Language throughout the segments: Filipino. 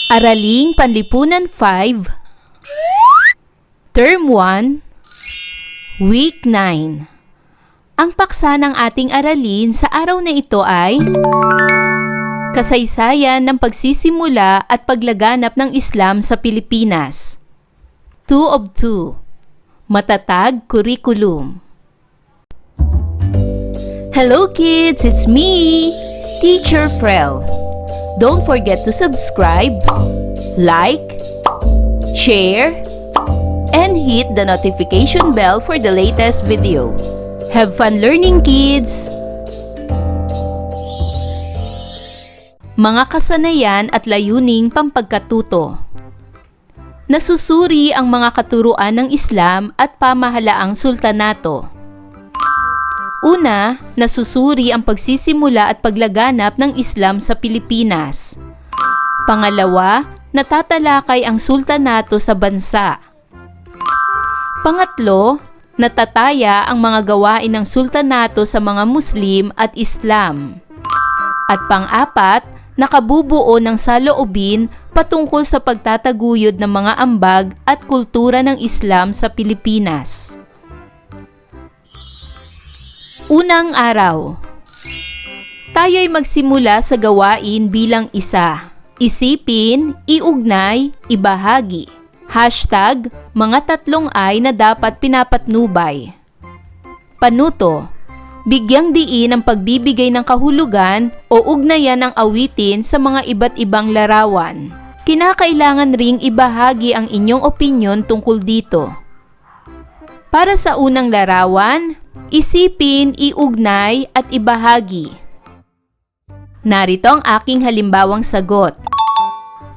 Araling Panlipunan 5, Term 1, Week 9. Ang paksa ng ating aralin sa araw na ito ay kasaysayan ng pagsisimula at paglaganap ng Islam sa Pilipinas. 2 of 2. Matatag Curriculum. Hello kids, it's me, Teacher Frel. Don't forget to subscribe, like, share, and hit the notification bell for the latest video. Have fun learning, kids! Mga kasanayan at layuning pampagkatuto. Nasusuri ang mga katuruan ng Islam at pamahalaang sultanato. Una, nasusuri ang pagsisimula at paglaganap ng Islam sa Pilipinas. Pangalawa, natatalakay ang sultanato sa bansa. Pangatlo, natataya ang mga gawain ng sultanato sa mga Muslim at Islam. At pang-apat, nakabubuo ng saloobin patungkol sa pagtataguyod ng mga ambag at kultura ng Islam sa Pilipinas. Unang araw. Tayo'y magsimula sa gawain bilang isa. Isipin, iugnay, ibahagi. Hashtag, mga tatlong ay na dapat pinapatnubay. Panuto. Bigyang diin ang pagbibigay ng kahulugan o ugnayan ng awitin sa mga iba't ibang larawan. Kinakailangan ring ibahagi ang inyong opinyon tungkol dito. Para sa unang larawan, isipin, iugnay at ibahagi. Narito ang aking halimbawang sagot.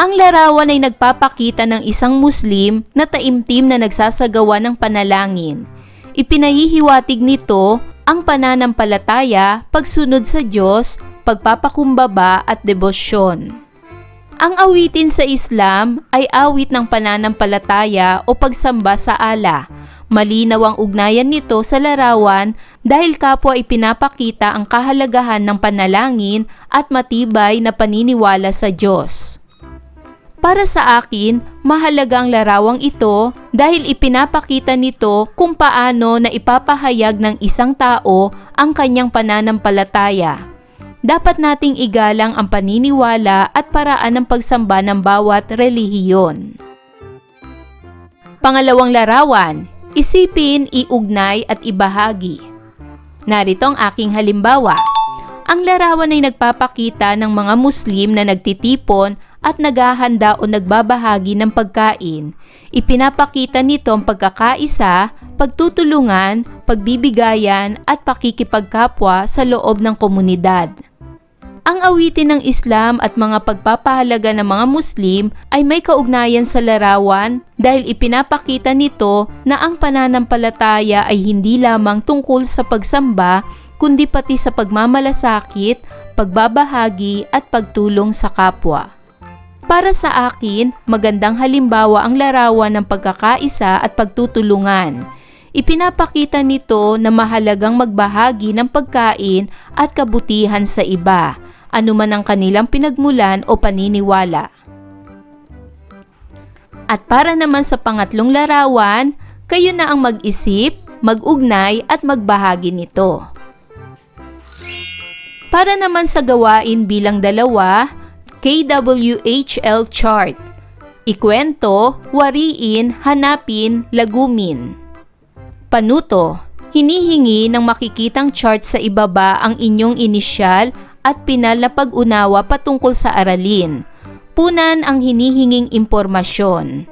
Ang larawan ay nagpapakita ng isang Muslim na taimtim na nagsasagawa ng panalangin. Ipinahihiwatig nito ang pananampalataya, pagsunod sa Diyos, pagpapakumbaba at debosyon. Ang awitin sa Islam ay awit ng pananampalataya o pagsamba sa Allah. Malinaw ang ugnayan nito sa larawan dahil kapwa ipinapakita ang kahalagahan ng panalangin at matibay na paniniwala sa Diyos. Para sa akin, mahalaga ang larawang ito dahil ipinapakita nito kung paano na ipapahayag ng isang tao ang kanyang pananampalataya. Dapat nating igalang ang paniniwala at paraan ng pagsamba ng bawat relihiyon. Pangalawang larawan. Isipin, iugnay at ibahagi. Narito ang aking halimbawa. Ang larawan ay nagpapakita ng mga Muslim na nagtitipon at naghahanda o nagbabahagi ng pagkain. Ipinapakita nito ang pagkakaisa, pagtutulungan, pagbibigayan at pakikipagkapwa sa loob ng komunidad. Ang awitin ng Islam at mga pagpapahalaga ng mga Muslim ay may kaugnayan sa larawan dahil ipinapakita nito na ang pananampalataya ay hindi lamang tungkol sa pagsamba kundi pati sa pagmamalasakit, pagbabahagi at pagtulong sa kapwa. Para sa akin, magandang halimbawa ang larawan ng pagkakaisa at pagtutulungan. Ipinapakita nito na mahalagang magbahagi ng pagkain at kabutihan sa iba, anuman ang kanilang pinagmulan o paniniwala. At para naman sa pangatlong larawan, kayo na ang mag-isip, mag-ugnay at magbahagi nito. Para naman sa gawain bilang dalawa, KWHL chart. Ikwento, wariin, hanapin, lagumin. Panuto, hinihingi ng makikitang chart sa ibaba ang inyong inisyal at pinal na pag-unawa patungkol sa aralin. Punan ang hinihinging impormasyon.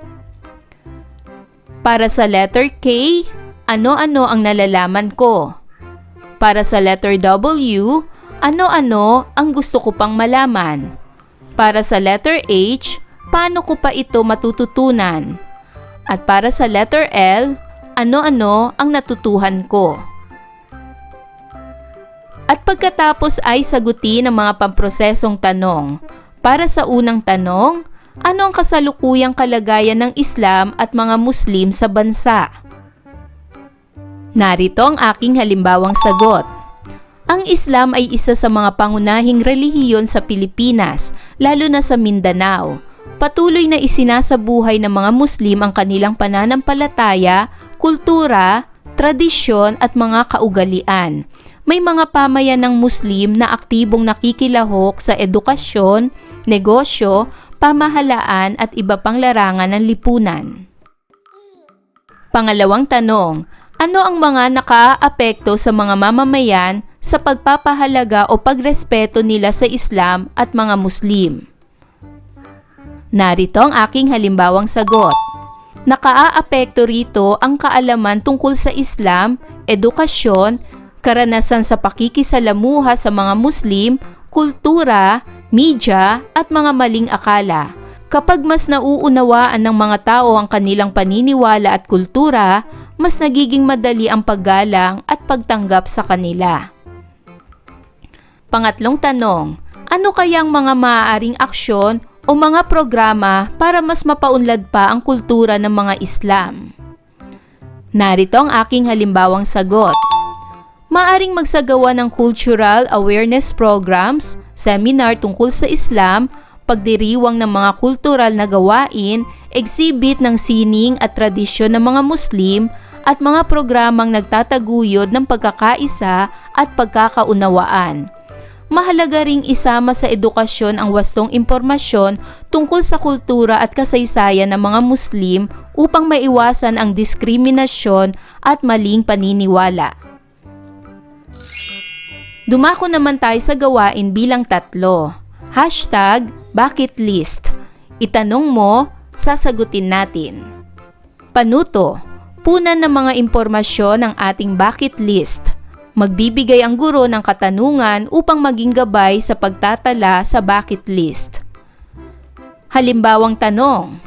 Para sa letter K, ano-ano ang nalalaman ko? Para sa letter W, ano-ano ang gusto ko pang malaman? Para sa letter H, paano ko pa ito matututunan? At para sa letter L, ano-ano ang natutuhan ko? At pagkatapos ay sagutin ang mga pamprosesong tanong. Para sa unang tanong, ano ang kasalukuyang kalagayan ng Islam at mga Muslim sa bansa? Narito ang aking halimbawang sagot. Ang Islam ay isa sa mga pangunahing relihiyon sa Pilipinas, lalo na sa Mindanao. patuloy na isinasabuhay ng mga Muslim ang kanilang pananampalataya, kultura, tradisyon at mga kaugalian. May mga pamayan ng Muslim na aktibong nakikilahok sa edukasyon, negosyo, pamahalaan at iba pang larangan ng lipunan. Pangalawang tanong, ano ang mga nakaapekto sa mga mamamayan sa pagpapahalaga o pagrespeto nila sa Islam at mga Muslim? Narito ang aking halimbawang sagot. Nakaapekto rito ang kaalaman tungkol sa Islam, edukasyon, karanasan sa pakikisalamuha sa mga Muslim, kultura, media at mga maling akala. Kapag mas nauunawaan ng mga tao ang kanilang paniniwala at kultura, mas nagiging madali ang paggalang at pagtanggap sa kanila. Pangatlong tanong, ano kayang mga maaaring aksyon o mga programa para mas mapaunlad pa ang kultura ng mga Islam? Narito ang aking halimbawang sagot. Maaring magsagawa ng cultural awareness programs, seminar tungkol sa Islam, pagdiriwang ng mga kultural na gawain, exhibit ng sining at tradisyon ng mga Muslim, at mga programang nagtataguyod ng pagkakaisa at pagkakaunawaan. Mahalaga ring isama sa edukasyon ang wastong impormasyon tungkol sa kultura at kasaysayan ng mga Muslim upang maiwasan ang diskriminasyon at maling paniniwala. Dumako naman tayo sa gawain bilang 3. #Bucket list. Itanong mo, sasagutin natin. Panuto, punan ng mga impormasyon ng ating bucket list. Magbibigay ang guro ng katanungan upang maging gabay sa pagtatala sa bucket list. Halimbawang tanong,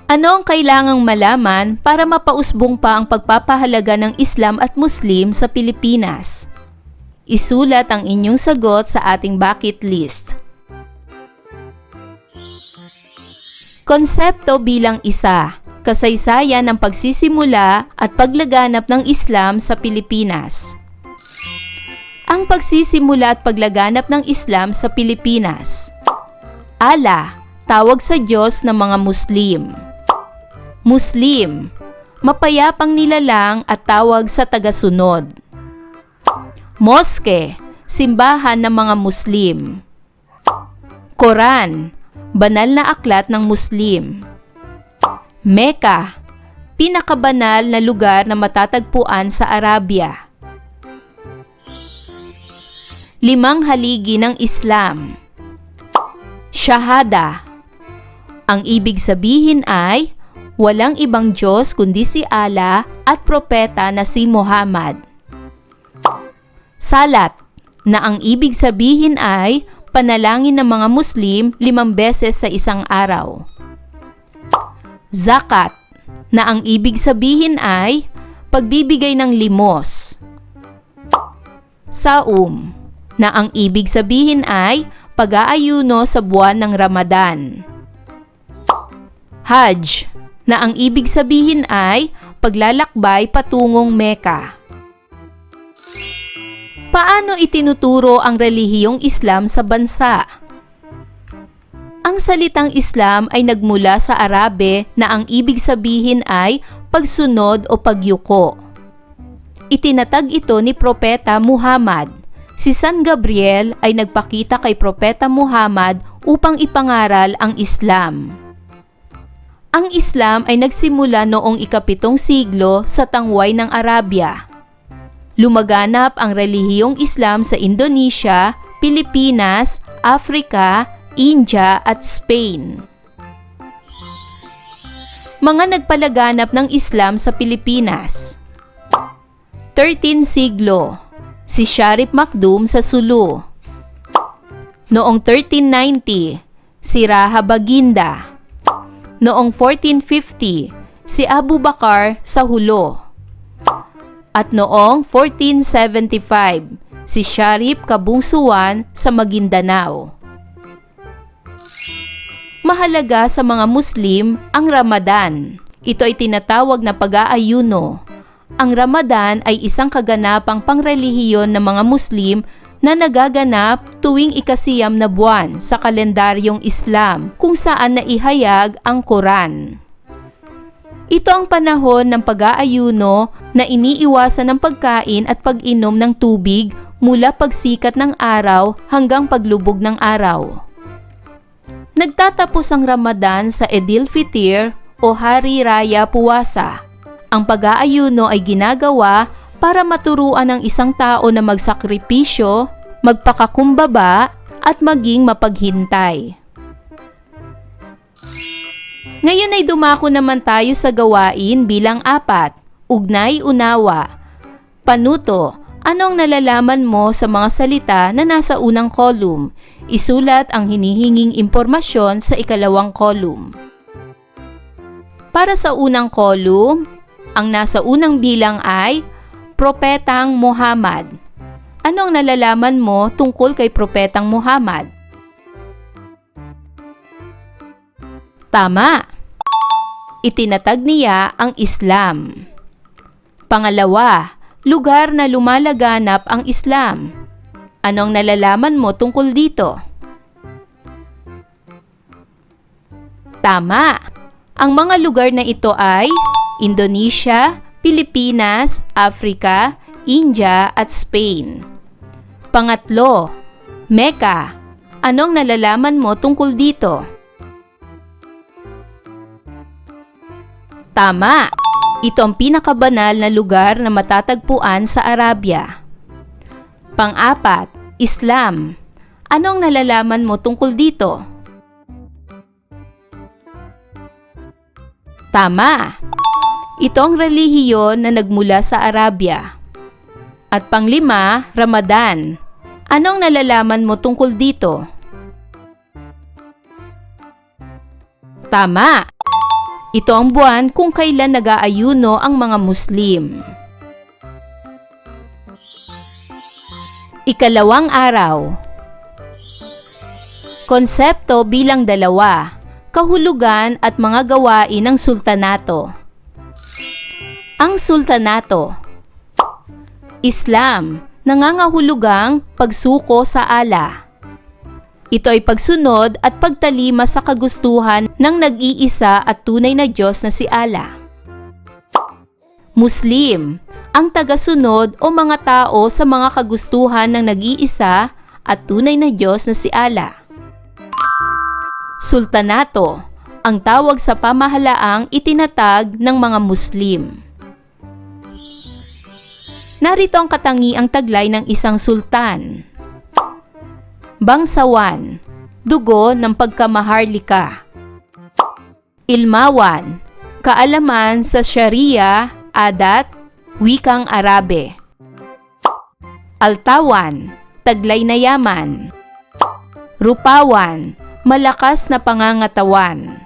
ano ang kailangang malaman para mapausbong pa ang pagpapahalaga ng Islam at Muslim sa Pilipinas? Isulat ang inyong sagot sa ating bucket list. Konsepto bilang 1. Kasaysayan ng pagsisimula at paglaganap ng Islam sa Pilipinas. Ang pagsisimula at paglaganap ng Islam sa Pilipinas. Allah, tawag sa Diyos ng mga Muslim. Muslim, mapayapang nilalang at tawag sa tagasunod. Moske, simbahan ng mga Muslim. Quran, banal na aklat ng Muslim. Mecca, pinakabanal na lugar na matatagpuan sa Arabia. 5 haligi ng Islam. Shahada, ang ibig sabihin ay walang ibang Diyos kundi si Allah at propeta na si Muhammad. Salat, na ang ibig sabihin ay panalangin ng mga Muslim 5 beses sa isang araw. Zakat, na ang ibig sabihin ay pagbibigay ng limos. Saum, na ang ibig sabihin ay pag-aayuno sa buwan ng Ramadan. Hajj, na ang ibig sabihin ay paglalakbay patungong Mecca. Paano itinuturo ang relihiyong Islam sa bansa? Ang salitang Islam ay nagmula sa Arabe na ang ibig sabihin ay pagsunod o pagyuko. Itinatag ito ni Propeta Muhammad. Si San Gabriel ay nagpakita kay Propeta Muhammad upang ipangaral ang Islam. Ang Islam ay nagsimula noong ika-7 siglo sa tangway ng Arabia. Lumaganap ang relihiyong Islam sa Indonesia, Pilipinas, Africa, India at Spain. Mga nagpalaganap ng Islam sa Pilipinas. 13 siglo, si Sharif Makdum sa Sulu. Noong 1390, si Raha Baginda. Noong 1450, si Abu Bakar sa Hulo. At noong 1475, si Sharif Kabungsuan sa Maguindanao. Mahalaga sa mga Muslim ang Ramadan. Ito ay tinatawag na pag-aayuno. Ang Ramadan ay isang kaganapang pangrelihiyon ng mga Muslim na nagaganap tuwing ikasiyam na buwan sa kalendaryong Islam kung saan naihayag ang Quran. Ito ang panahon ng pag-aayuno na iniiwasan ng pagkain at pag-inom ng tubig mula pagsikat ng araw hanggang paglubog ng araw. Nagtatapos ang Ramadan sa Eid al-Fitr o Hari Raya Puwasa. Ang pag-aayuno ay ginagawa para maturuan ang isang tao na magsakripisyo, magpakakumbaba at maging mapaghintay. Ngayon ay dumako naman tayo sa gawain bilang 4, ugnay-unawa. Panuto, anong nalalaman mo sa mga salita na nasa unang kolum? Isulat ang hinihinging impormasyon sa ikalawang kolum. Para sa unang kolum, ang nasa unang bilang ay Propetang Muhammad. Anong nalalaman mo tungkol kay Propetang Muhammad? Tama! Itinatag niya ang Islam. Pangalawa, lugar na lumalaganap ang Islam. Anong nalalaman mo tungkol dito? Tama! Ang mga lugar na ito ay Indonesia, Pilipinas, Africa, India at Spain. Pangatlo, Mecca. Anong nalalaman mo tungkol dito? Tama! Ito ang pinakabanal na lugar na matatagpuan sa Arabia. Pang-4, Islam. Anong nalalaman mo tungkol dito? Tama! Ito ang relihiyon na nagmula sa Arabia. At pang-5, Ramadan. Anong nalalaman mo tungkol dito? Tama! Ito ang buwan kung kailan nag-aayuno ang mga Muslim. Ikalawang araw. Konsepto bilang 2, kahulugan at mga gawain ng sultanato. Ang sultanato. Islam, nangangahulugang pagsuko sa Allah. Ito ay pagsunod at pagtalima sa kagustuhan ng nag-iisa at tunay na Diyos na si Allah. Muslim, ang tagasunod o mga tao sa mga kagustuhan ng nag-iisa at tunay na Diyos na si Allah. Sultanato, ang tawag sa pamahalaang itinatag ng mga Muslim. Narito ang katangiang taglay ng isang sultan. Bangsawan, dugo ng pagkamaharlika. Ilmawan, kaalaman sa Sharia, adat, wikang Arabe. Altawan, taglay na yaman. Rupawan, malakas na pangangatawan.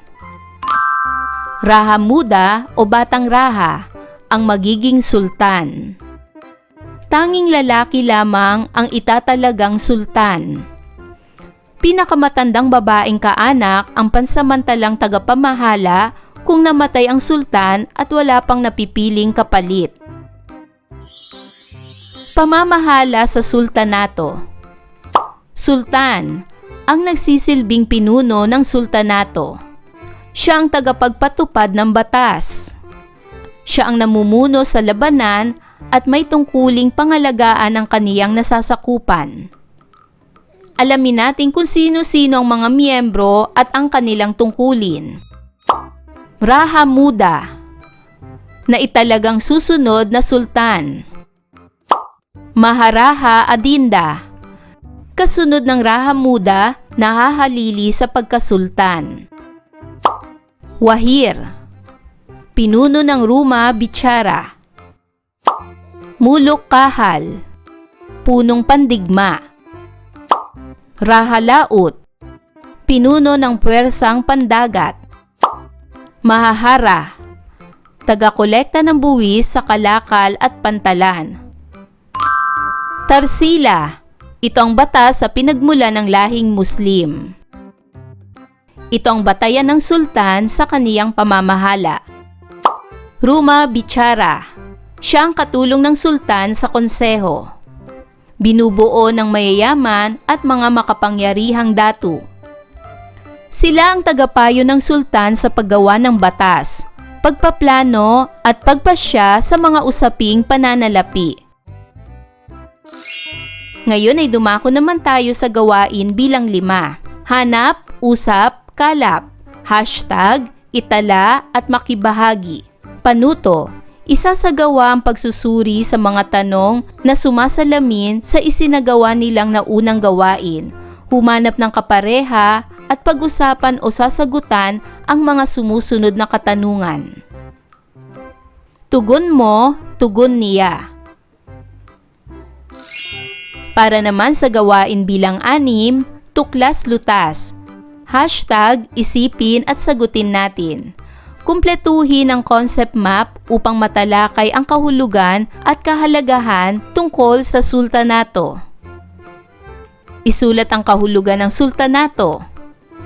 Rahamuda o batang raha, ang magiging sultan. Tanging lalaki lamang ang itatalagang sultan. Pinakamatandang babaeng kaanak ang pansamantalang tagapamahala kung namatay ang sultan at wala pang napipiling kapalit. Pamamahala sa sultanato. Sultan, ang nagsisilbing pinuno ng sultanato. Siya ang tagapagpatupad ng batas. Siya ang namumuno sa labanan at may tungkuling pangalagaan ng kaniyang nasasakupan. Alamin natin kung sino-sino ang mga miyembro at ang kanilang tungkulin. Rahamuda, na italagang susunod na sultan. Maharaha Adinda, kasunod ng Rahamuda na hahalili sa pagkasultan. Wahir, pinuno ng Ruma Bichara. Muluk Kahal, punong pandigma. Rahalaut, pinuno ng puwersang pandagat. Mahahara, taga-kolekta ng buwis sa kalakal at pantalan. Tarsila, ito ang batas sa pinagmula ng lahing Muslim. Ito ang batayan ng sultan sa kaniyang pamamahala. Ruma Bichara, siya ang katulong ng sultan sa konseho. binubuo ng mayayaman at mga makapangyarihang datu. Sila ang tagapayo ng sultan sa paggawa ng batas, pagpaplano at pagpasya sa mga usaping pananalapi. Ngayon ay dumako naman tayo sa gawain bilang 5. Hanap, usap, kalap. Hashtag, itala at makibahagi. Panuto, isasagawa ang pagsusuri sa mga tanong na sumasalamin sa isinagawa nilang naunang gawain, humanap ng kapareha at pag-usapan o sasagutan ang mga sumusunod na katanungan. Tugon mo, tugon niya. Para naman sa gawain bilang 6, tuklas-lutas. Hashtag, isipin at sagutin natin. Kumpletuhin ang concept map upang matalakay ang kahulugan at kahalagahan tungkol sa sultanato. Isulat ang kahulugan ng sultanato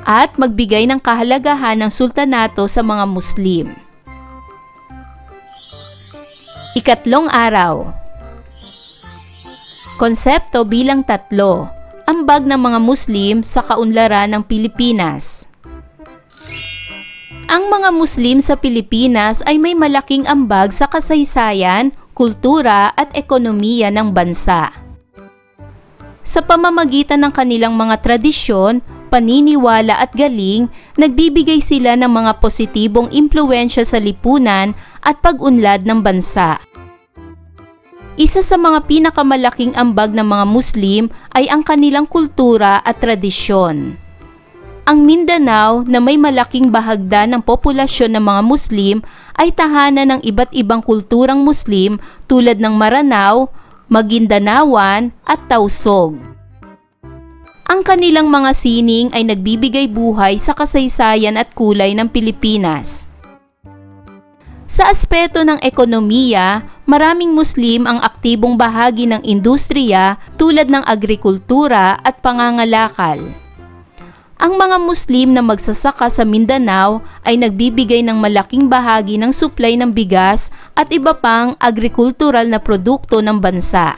at magbigay ng kahalagahan ng sultanato sa mga Muslim. Ikatlong araw. Konsepto bilang 3. Ambag ng mga Muslim sa kaunlaran ng Pilipinas. Ang mga Muslim sa Pilipinas ay may malaking ambag sa kasaysayan, kultura at ekonomiya ng bansa. Sa pamamagitan ng kanilang mga tradisyon, paniniwala at galing, nagbibigay sila ng mga positibong impluwensya sa lipunan at pag-unlad ng bansa. Isa sa mga pinakamalaking ambag ng mga Muslim ay ang kanilang kultura at tradisyon. Ang Mindanao na may malaking bahagda ng populasyon ng mga Muslim ay tahanan ng iba't ibang kulturang Muslim tulad ng Maranao, Magindanaoan at Tausog. Ang kanilang mga sining ay nagbibigay buhay sa kasaysayan at kulay ng Pilipinas. Sa aspeto ng ekonomiya, maraming Muslim ang aktibong bahagi ng industriya tulad ng agrikultura at pangangalakal. Ang mga Muslim na magsasaka sa Mindanao ay nagbibigay ng malaking bahagi ng supply ng bigas at iba pang agrikultural na produkto ng bansa.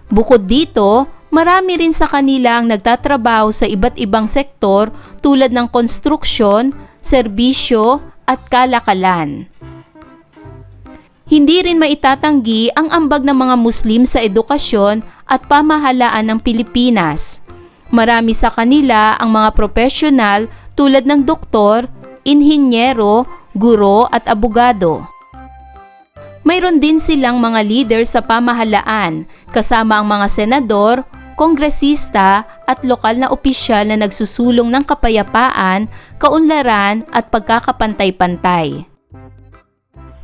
Bukod dito, marami rin sa kanila ang nagtatrabaho sa iba't ibang sektor tulad ng konstruksyon, serbisyo, at kalakalan. Hindi rin maitatanggi ang ambag ng mga Muslim sa edukasyon at pamahalaan ng Pilipinas. Marami sa kanila ang mga profesional tulad ng doktor, inhinyero, guro at abogado. Mayroon din silang mga leader sa pamahalaan, kasama ang mga senador, kongresista at lokal na opisyal na nagsusulong ng kapayapaan, kaunlaran at pagkakapantay-pantay.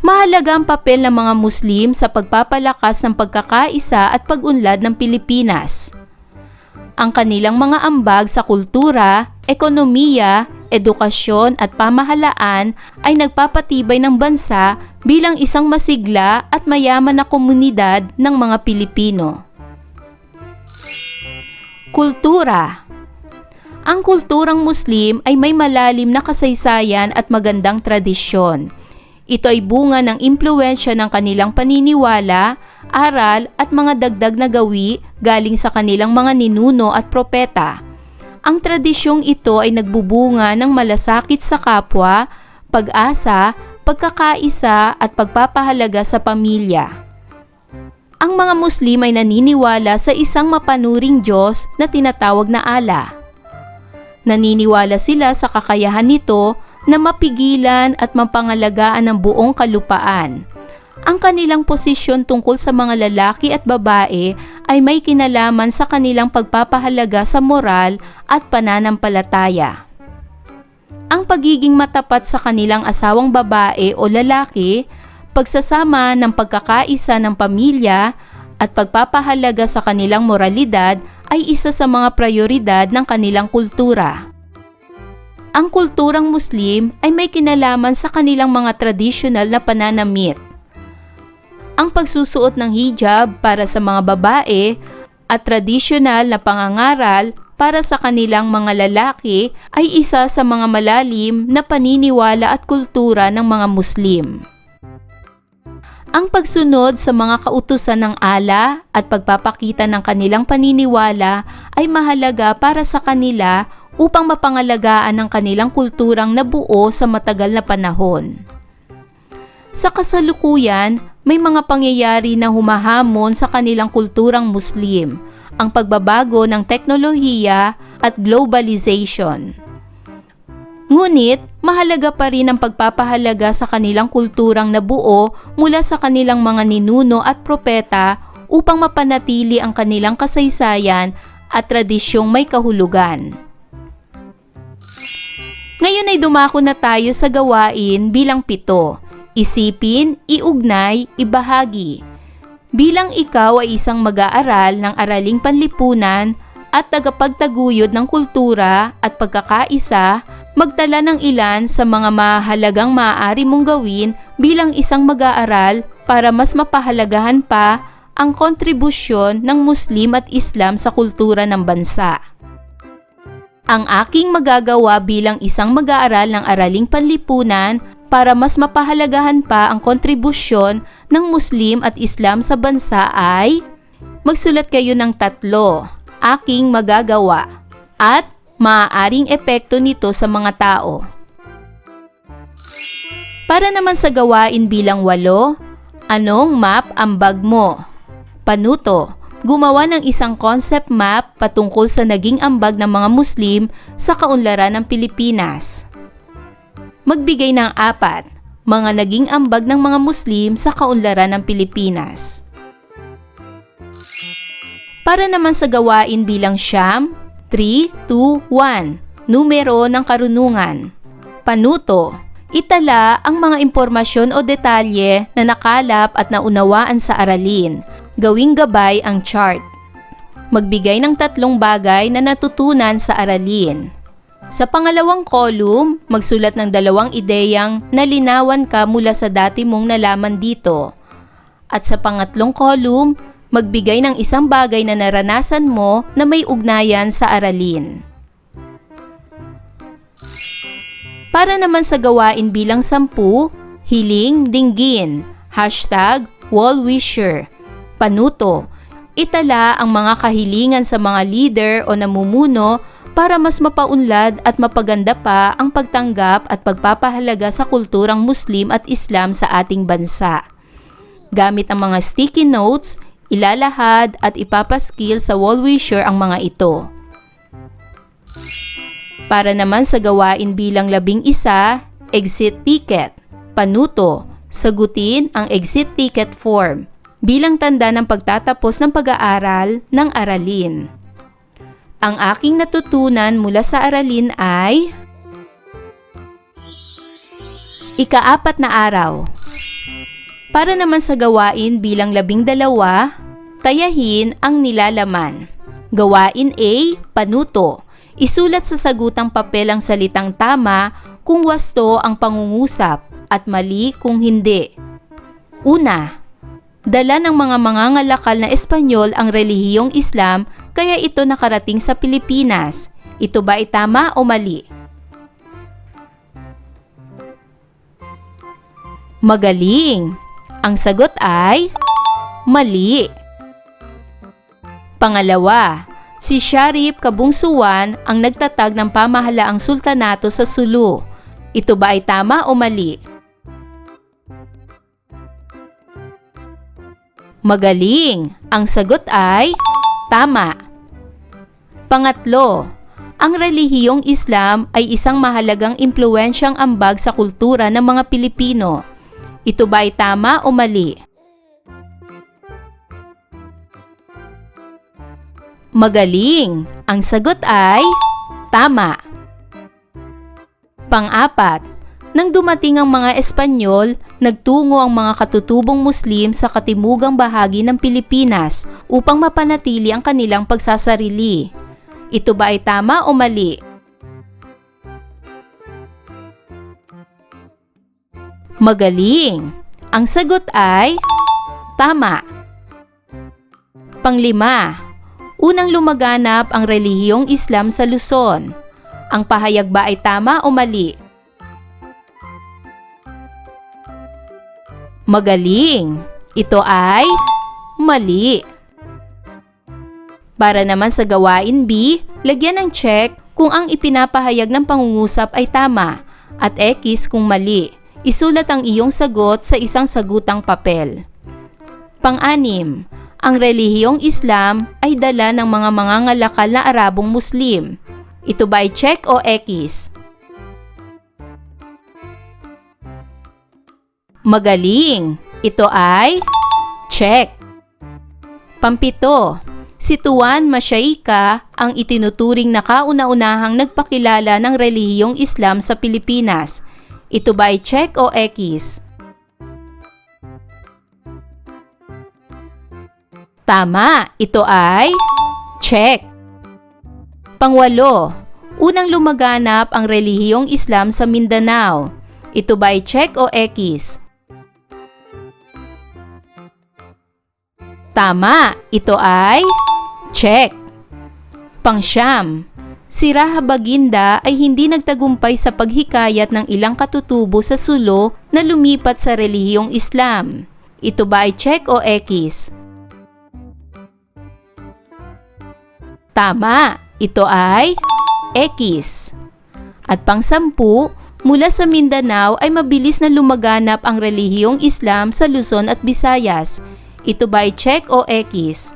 Mahalaga ang papel ng mga Muslim sa pagpapalakas ng pagkakaisa at pag-unlad ng Pilipinas. Ang kanilang mga ambag sa kultura, ekonomiya, edukasyon at pamahalaan ay nagpapatibay ng bansa bilang isang masigla at mayaman na komunidad ng mga Pilipino. Kultura. Ang kulturang Muslim ay may malalim na kasaysayan at magandang tradisyon. Ito ay bunga ng impluwensya ng kanilang paniniwala, aral at mga dagdag na gawi galing sa kanilang mga ninuno at propeta. Ang tradisyong ito ay nagbubunga ng malasakit sa kapwa, pag-asa, pagkakaisa at pagpapahalaga sa pamilya. Ang mga Muslim ay naniniwala sa isang mapanuring Diyos na tinatawag na Allah. Naniniwala sila sa kakayahan nito na mapigilan at mapangalagaan ang buong kalupaan. Ang kanilang posisyon tungkol sa mga lalaki at babae ay may kinalaman sa kanilang pagpapahalaga sa moral at pananampalataya. Ang pagiging matapat sa kanilang asawang babae o lalaki, pagsasama ng pagkakaisa ng pamilya at pagpapahalaga sa kanilang moralidad ay isa sa mga prioridad ng kanilang kultura. Ang kulturang Muslim ay may kinalaman sa kanilang mga tradisyonal na pananamit. Ang pagsusuot ng hijab para sa mga babae at tradisyonal na pangangaral para sa kanilang mga lalaki ay isa sa mga malalim na paniniwala at kultura ng mga Muslim. Ang pagsunod sa mga kautusan ng ala at pagpapakita ng kanilang paniniwala ay mahalaga para sa kanila upang mapangalagaan ang kanilang kulturang nabuo sa matagal na panahon. Sa kasalukuyan, may mga pangyayari na humahamon sa kanilang kulturang Muslim, ang pagbabago ng teknolohiya at globalization. Ngunit, mahalaga pa rin ang pagpapahalaga sa kanilang kulturang nabuo mula sa kanilang mga ninuno at propeta upang mapanatili ang kanilang kasaysayan at tradisyong may kahulugan. Ngayon ay dumako na tayo sa gawain bilang 7. Isipin, iugnay, ibahagi. Bilang ikaw ay isang mag-aaral ng araling panlipunan at tagapagtaguyod ng kultura at pagkakaisa, magtala ng ilan sa mga mahalagang maaari mong gawin bilang isang mag-aaral para mas mapahalagahan pa ang kontribusyon ng Muslim at Islam sa kultura ng bansa. Ang aking magagawa bilang isang mag-aaral ng araling panlipunan para mas mapahalagahan pa ang kontribusyon ng Muslim at Islam sa bansa ay magsulat kayo ng 3 aking magagawa at maaaring epekto nito sa mga tao. Para naman sa gawain bilang 8, anong map ang bag mo? Panuto, gumawa ng isang concept map patungkol sa naging ambag ng mga Muslim sa kaunlaran ng Pilipinas. Magbigay ng 4, mga naging ambag ng mga Muslim sa kaunlaran ng Pilipinas. Para naman sa gawain bilang 9, 3, 2, 1, numero ng karunungan. Panuto, itala ang mga impormasyon o detalye na nakalap at naunawaan sa aralin. Gawing gabay ang chart. Magbigay ng 3 bagay na natutunan sa aralin. Sa pangalawang column, magsulat ng 2 ideyang nalinawan ka mula sa dati mong nalaman dito. At sa pangatlong column, magbigay ng 1 bagay na naranasan mo na may ugnayan sa aralin. Para naman sa gawain bilang 10, hiling, dinggin, #wallwisher. Panuto, itala ang mga kahilingan sa mga leader o namumuno para mas mapaunlad at mapaganda pa ang pagtanggap at pagpapahalaga sa kulturang Muslim at Islam sa ating bansa. Gamit ang mga sticky notes, ilalahad at ipapaskil sa wallwisher ang mga ito. Para naman sa gawain bilang 11, exit ticket. Panuto, sagutin ang exit ticket form bilang tanda ng pagtatapos ng pag-aaral ng aralin. Ang aking natutunan mula sa aralin ay ika-4 na araw. Para naman sa gawain bilang 12, tayahin ang nilalaman. Gawain A, panuto. Isulat sa sagutang papel ang salitang tama kung wasto ang pangungusap at mali kung hindi. Una, dala ng mga mangangalakal na Espanyol ang relihiyong Islam kaya ito nakarating sa Pilipinas. Ito ba ay tama o mali? Magaling! Ang sagot ay mali. Pangalawa, si Sharif Kabungsuan ang nagtatag ng pamahalaang sultanato sa Sulu. Ito ba ay tama o mali? Magaling! Ang sagot ay tama. Pangatlo, ang relihiyong Islam ay isang mahalagang impluwensyang ambag sa kultura ng mga Pilipino. Ito ba ay tama o mali? Magaling! Ang sagot ay tama. Pang-4, nang dumating ang mga Espanyol, nagtungo ang mga katutubong Muslim sa katimugang bahagi ng Pilipinas upang mapanatili ang kanilang pagsasarili. Ito ba ay tama o mali? Magaling! Ang sagot ay tama. Pang-5, unang lumaganap ang relihiyong Islam sa Luzon. Ang pahayag ba ay tama o mali? Magaling! Ito ay mali. Para naman sa gawain B, lagyan ng check kung ang ipinapahayag ng pangungusap ay tama at X kung mali. Isulat ang iyong sagot sa isang sagutang papel. Pang-anim, ang relihiyong Islam ay dala ng mga mangangalakal na Arabong Muslim. Ito ba ay check o X? Magaling! Ito ay check. Pampito, si Tuan Mashayikha ang itinuturing na kauna-unahang nagpakilala ng relihiyong Islam sa Pilipinas. Ito ba ay check o X? Tama, ito ay check. Pangwalo, unang lumaganap ang relihiyong Islam sa Mindanao. Ito ba ay check o X? Tama, ito ay check. Pangsyam, si Raha Baginda ay hindi nagtagumpay sa paghikayat ng ilang katutubo sa Sulo na lumipat sa relihiyong Islam. Ito ba ay check o X? Tama, ito ay X. At pangsampu, mula sa Mindanao ay mabilis na lumaganap ang relihiyong Islam sa Luzon at Visayas. Ito ba ay check o X?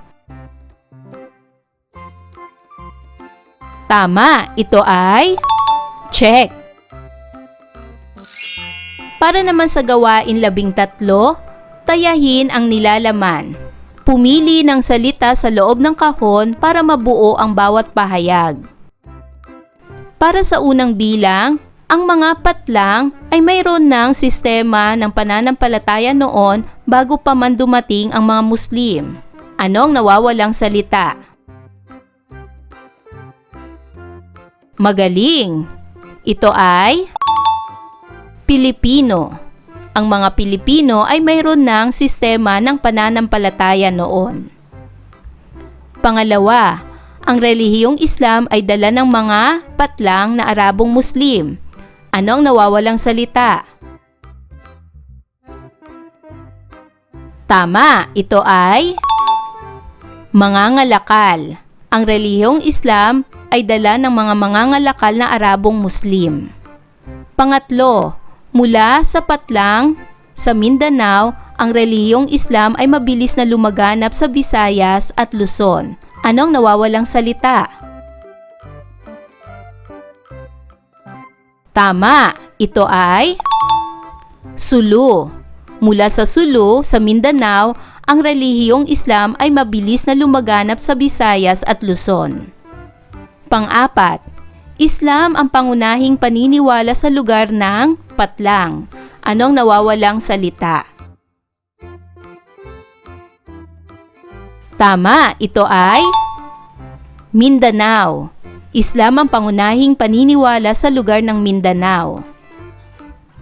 Tama, ito ay check. Para naman sa gawain 13, tayahin ang nilalaman. Pumili ng salita sa loob ng kahon para mabuo ang bawat pahayag. Para sa unang bilang, ang mga patlang ay mayroon ng sistema ng pananampalataya noon bago pa man dumating ang mga Muslim. Anong nawawalang salita? Magaling! Ito ay Pilipino. Ang mga Pilipino ay mayroon ng sistema ng pananampalataya noon. Pangalawa, ang relihiyong Islam ay dala ng mga patlang na Arabong Muslim. Anong nawawalang salita? Tama, ito ay mangangalakal. Ang relihiyong Islam ay dala ng mga mangangalakal na Arabong Muslim. Pangatlo, mula sa patlang sa Mindanao, ang relihiyong Islam ay mabilis na lumaganap sa Visayas at Luzon. Anong nawawalang salita? Tama, ito ay Sulu. Mula sa Sulu, sa Mindanao, ang relihiyong Islam ay mabilis na lumaganap sa Visayas at Luzon. Pang-apat, Islam ang pangunahing paniniwala sa lugar ng patlang. Anong nawawalang salita? Tama, ito ay Mindanao. Islam ang pangunahing paniniwala sa lugar ng Mindanao.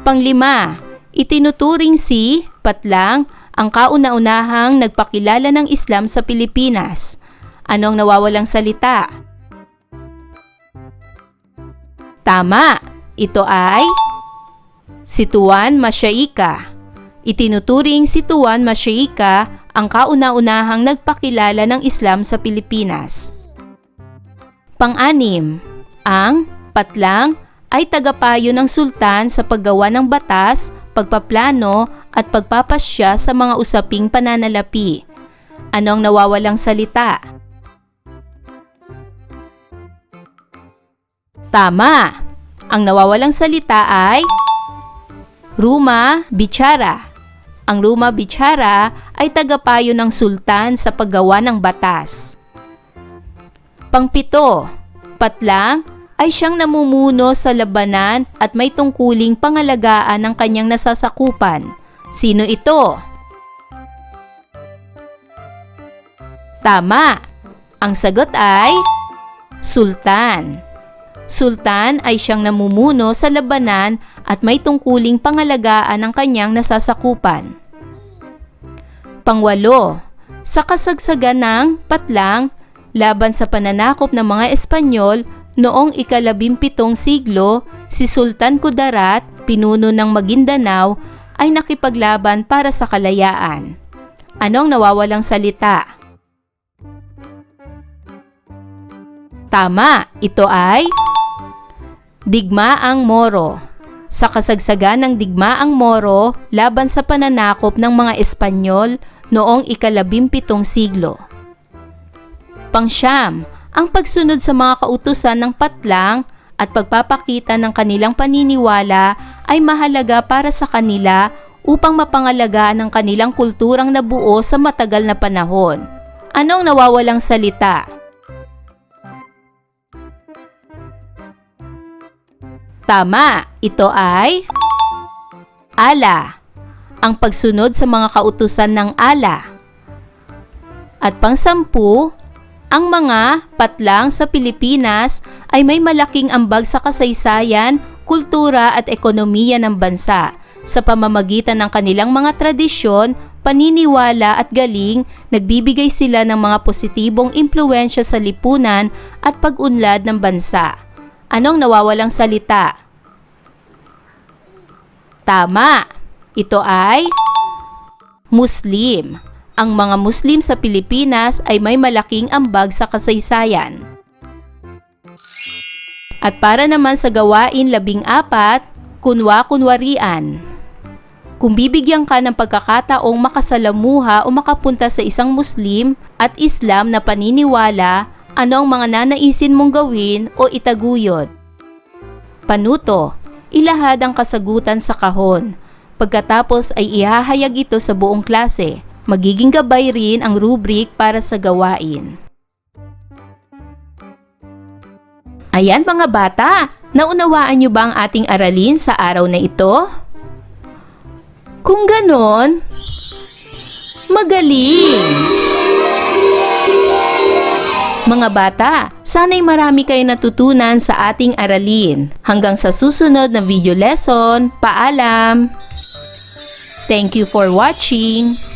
Panglima, itinuturing si patlang ang kauna-unahang nagpakilala ng Islam sa Pilipinas. Anong nawawalang salita? Tama, ito ay si Tuan Mashayikha. Itinuturing si Tuan Mashayikha ang kauna-unahang nagpakilala ng Islam sa Pilipinas. Pang-anim, ang patlang ay tagapayo ng sultan sa paggawa ng batas, pagpaplano at pagpapasya sa mga usaping pananalapi. Ano ang nawawalang salita? Tama! Ang nawawalang salita ay Ruma Bichara. Ang Ruma Bichara ay tagapayo ng sultan sa paggawa ng batas. Pangpito, patlang ay siyang namumuno sa labanan at may tungkuling pangalagaan ng kanyang nasasakupan. Sino ito? Tama! Ang sagot ay Sultan. Sultan ay siyang namumuno sa labanan at may tungkuling pangalagaan ng kanyang nasasakupan. Pangwalo, sa kasagsagan ng patlang laban sa pananakop ng mga Espanyol noong ika-17 siglo, si Sultan Kudarat, pinuno ng Maguindanao, ay nakipaglaban para sa kalayaan. Anong nawawalang salita? Tama, ito ay Digmaang Moro. Sa kasagsagan ng Digmaang Moro laban sa pananakop ng mga Espanyol noong ika-17 siglo. Pangsyam, ang pagsunod sa mga kautusan ng patlang at pagpapakita ng kanilang paniniwala ay mahalaga para sa kanila upang mapangalagaan ang kanilang kulturang nabuo sa matagal na panahon. Anong nawawalang salita? Tama, ito ay ala. Ang pagsunod sa mga kautusan ng ala. At pangsampu, ang mga patlang sa Pilipinas ay may malaking ambag sa kasaysayan, kultura at ekonomiya ng bansa. Sa pamamagitan ng kanilang mga tradisyon, paniniwala at galing, nagbibigay sila ng mga positibong impluwensya sa lipunan at pag-unlad ng bansa. Anong nawawalang salita? Tama, ito ay Muslim. Ang mga Muslim sa Pilipinas ay may malaking ambag sa kasaysayan. At para naman sa gawain 14, kunwa-kunwarian. Kung bibigyan ka ng pagkakataong makasalamuha o makapunta sa isang Muslim at Islam na paniniwala, ano ang mga nanaisin mong gawin o itaguyod? Panuto, ilahad ang kasagutan sa kahon. Pagkatapos ay ihahayag ito sa buong klase. Magiging gabay rin ang rubric para sa gawain. Ayan mga bata, naunawaan niyo ba ang ating aralin sa araw na ito? Kung ganon, magaling! Mga bata, sana'y marami kayo natutunan sa ating aralin. Hanggang sa susunod na video lesson, paalam! Thank you for watching!